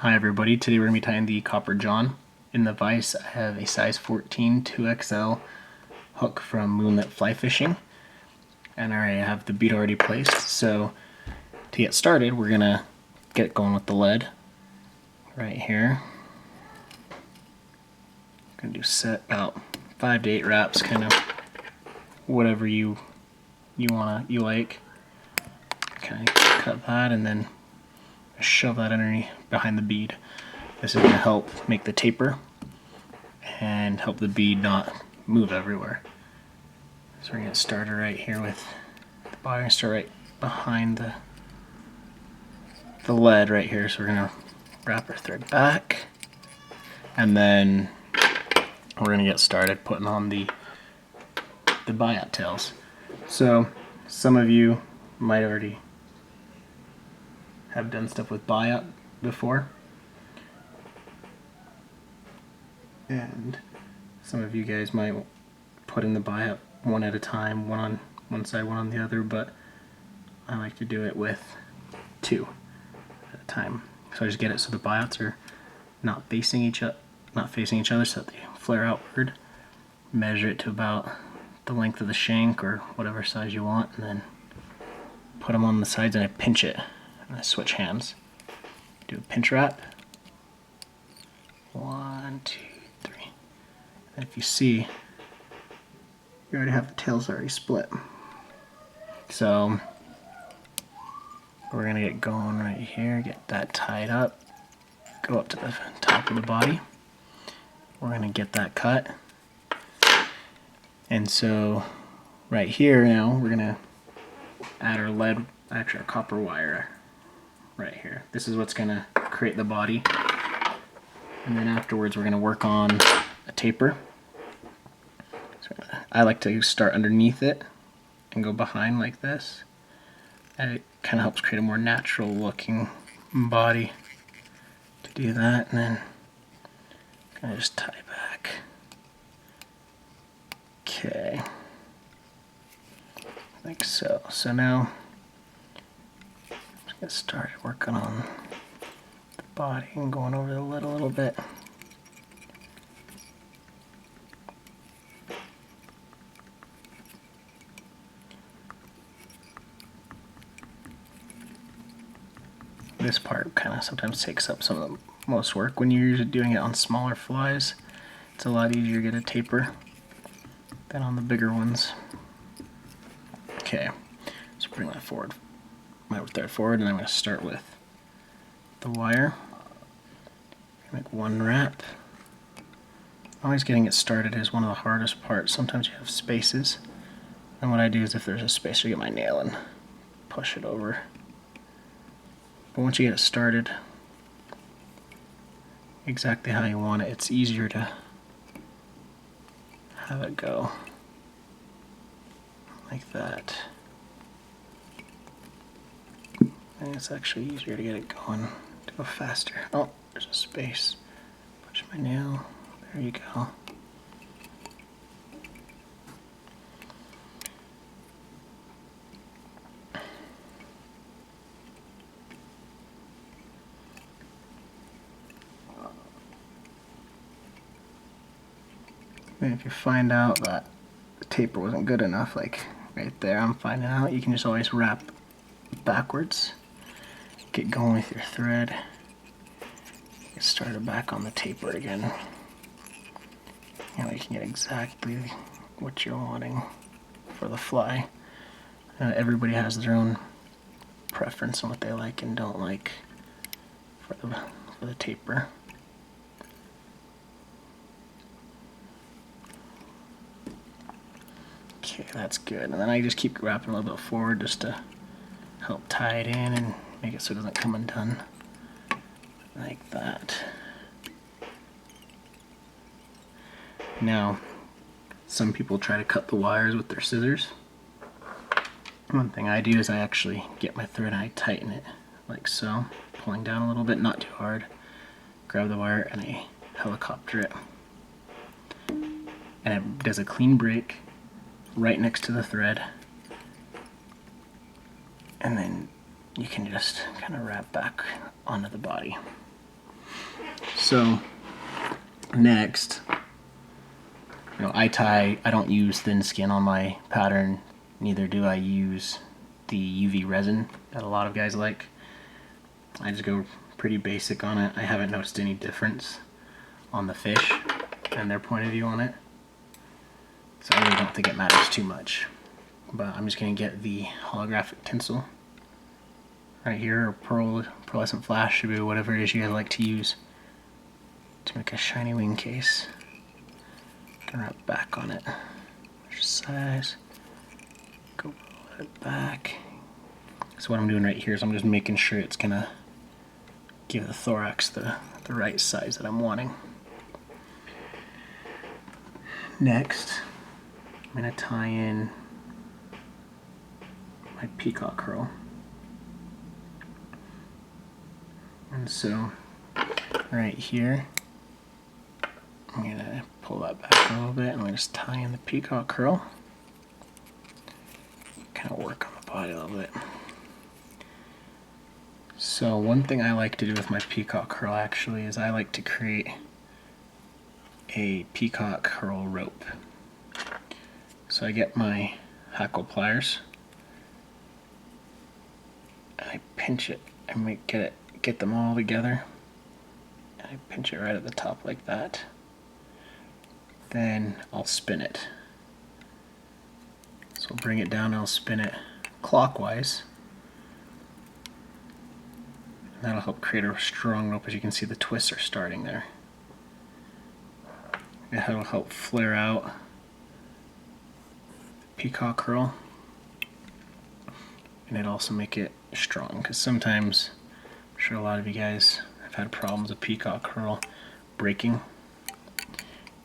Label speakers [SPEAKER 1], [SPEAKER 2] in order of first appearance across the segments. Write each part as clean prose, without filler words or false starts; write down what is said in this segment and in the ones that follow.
[SPEAKER 1] Hi everybody, today we're going to be tying the copper john. In the vise I have a size 14 2XL hook from Moonlit fly fishing, and I have the bead already placed. So to get started we're going to get going with the lead right here. I'm going to do set about 5 to 8 wraps, kind of whatever you like. Kind of cut that and then shove that underneath behind the bead. This is going to help make the taper and help the bead not move everywhere. So we're going to get started right here with the body. Start right behind the lead right here. So we're going to wrap our thread back, and then we're going to get started putting on the Biot tails. So some of you might already have done stuff with Biot before, and some of you guys might put in the Biot one at a time, one on one side, one on the other, but I like to do it with 2 at a time. So I just get it so the Biots are not facing each other, so that they flare outward. Measure it to about the length of the shank or whatever size you want, and then put them on the sides, and I pinch it. And I switch hands. Do a pinch wrap. 1, 2, 3. And if you see, you already have the tails already split. So we're gonna get going right here, get that tied up, go up to the top of the body. We're gonna get that cut. And so right here now we're gonna add our lead, actually our copper wire right here. This is what's gonna create the body. And then afterwards we're gonna work on a taper. So I like to start underneath it and go behind like this. And it kind of helps create a more natural looking body to do that. And then kind of just tie back. Okay, like so. So now let's get started working on the body and going over the lid a little bit. This part kind of sometimes takes up some of the most work. When you're usually doing it on smaller flies, it's a lot easier to get a taper than on the bigger ones. Okay, so bring my thread forward, and I'm going to start with the wire. Make one wrap. Always getting it started is one of the hardest parts. Sometimes you have spaces, and what I do is if there's a space, I get my nail and push it over. But once you get it started exactly how you want it, it's easier to have it go like that. And it's actually easier to get it going, to go faster. Oh, there's a space. Push my nail. There you go. And if you find out that the taper wasn't good enough, like right there, I'm finding out, you can just always wrap backwards. Get going with your thread. Get started back on the taper again. You know, you can get exactly what you're wanting for the fly. Everybody has their own preference on what they like and don't like for the taper. Okay, that's good. And then I just keep wrapping a little bit forward just to help tie it in and make it so it doesn't come undone like that. Now, some people try to cut the wires with their scissors. One thing I do is I actually get my thread and I tighten it like so, pulling down a little bit, not too hard. Grab the wire and I helicopter it. And it does a clean break right next to the thread. And then you can just kind of wrap back onto the body. So next, you know, I don't use thin skin on my pattern, neither do I use the UV resin that a lot of guys like. I just go pretty basic on it. I haven't noticed any difference on the fish and their point of view on it, so I really don't think it matters too much. But I'm just going to get the holographic tinsel right here, or pearlescent Flashabou, whatever it is you guys like to use, to make a shiny wing case. Gonna wrap back on it. Measure size. Go pull it back. So what I'm doing right here is I'm just making sure it's gonna give the thorax the right size that I'm wanting. Next, I'm gonna tie in my peacock herl. And so right here, I'm gonna pull that back a little bit and I'm gonna just tie in the peacock herl. Kind of work on the body a little bit. So one thing I like to do with my peacock herl actually is I like to create a peacock herl rope. So I get my hackle pliers and I pinch it and get them all together. And I pinch it right at the top like that. Then I'll spin it. So I'll bring it down and I'll spin it clockwise. And that'll help create a strong rope. As you can see, the twists are starting there. And that'll help flare out the peacock herl. And it'll also make it strong, because sometimes, I'm sure a lot of you guys have had problems with peacock herl breaking.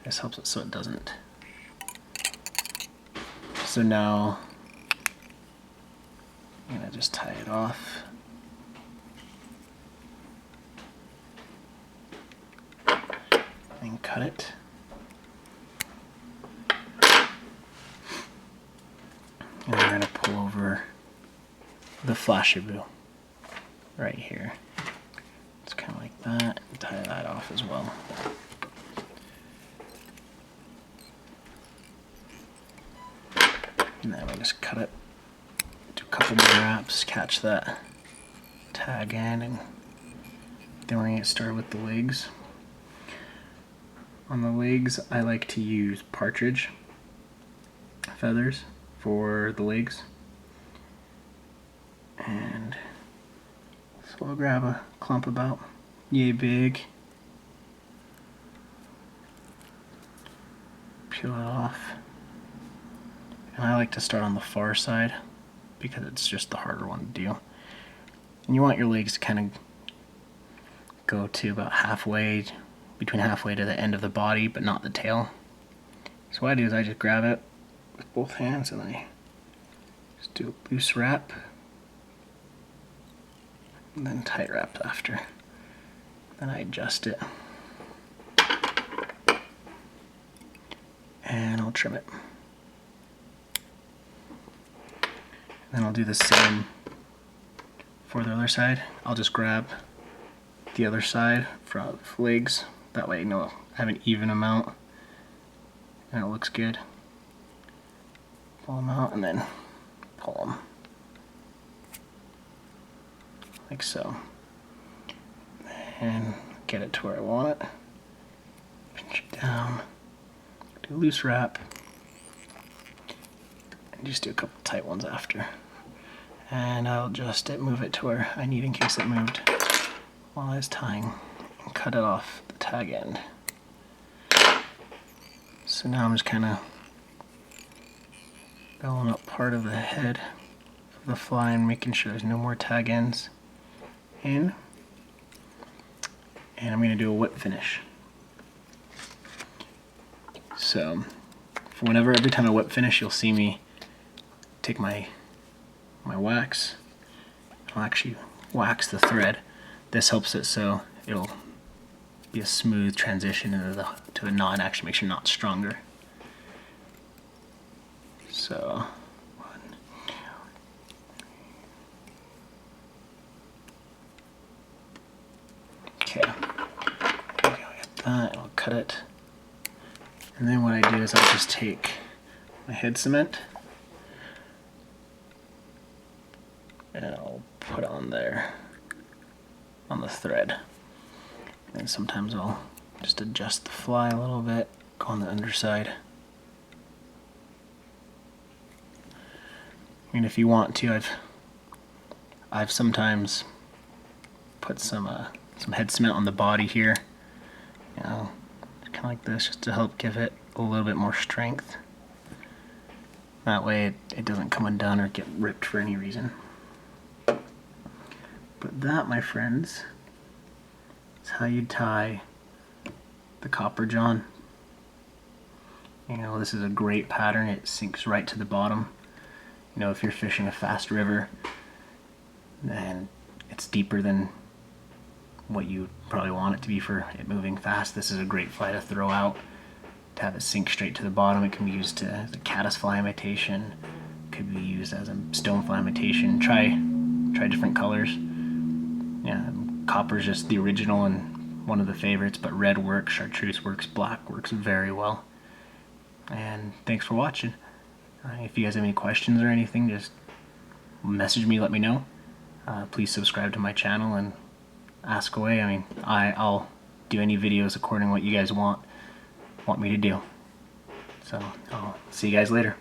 [SPEAKER 1] This helps it so it doesn't. So now I'm gonna just tie it off. And cut it. And we're gonna pull over the Flashabou right here. It's kind of like that. And tie that off as well. And then we just cut it, do a couple more wraps, catch that tag end, and then we're gonna get started with the legs. On the legs, I like to use partridge feathers for the legs. And so I'll grab a clump about yay big, peel it off. And I like to start on the far side because it's just the harder one to do. And you want your legs to kind of go to about halfway, between halfway to the end of the body, but not the tail. So what I do is I just grab it with both hands and I just do a loose wrap and then tight wrap after. Then I adjust it and I'll trim it. Then I'll do the same for the other side. I'll just grab the other side from the legs. That way, you know, I have an even amount and it looks good. Pull them out and then pull them. Like so. And get it to where I want it. Pinch it down. Do a loose wrap. And just do a couple tight ones after. And I'll adjust it, move it to where I need in case it moved while I was tying, and cut it off the tag end. So now I'm just kind of belling up part of the head of the fly and making sure there's no more tag ends in. And I'm going to do a whip finish. So every time I whip finish, you'll see me take my wax. I'll actually wax the thread. This helps it so it'll be a smooth transition into to a knot, and actually makes your knot stronger. So 1, 2, 3. Okay. that, I'll cut it. And then what I do is I'll just take my head cement and I'll put on there on the thread. And sometimes I'll just adjust the fly a little bit, go on the underside. And if you want to, I've sometimes put some head cement on the body here, you know, kind of like this, just to help give it a little bit more strength. That way it doesn't come undone or get ripped for any reason. But that, my friends, is how you tie the copper john. You know, this is a great pattern. It sinks right to the bottom. You know, if you're fishing a fast river and it's deeper than what you probably want it to be for it moving fast, this is a great fly to throw out, to have it sink straight to the bottom. It can be used as a caddisfly imitation, could be used as a stonefly imitation. Try different colors. Yeah, copper's just the original and one of the favorites, but red works, chartreuse works, black works very well. And thanks for watching. If you guys have any questions or anything, just message me, let me know. Please subscribe to my channel and ask away. I mean, I'll do any videos according to what you guys want me to do. So I'll see you guys later.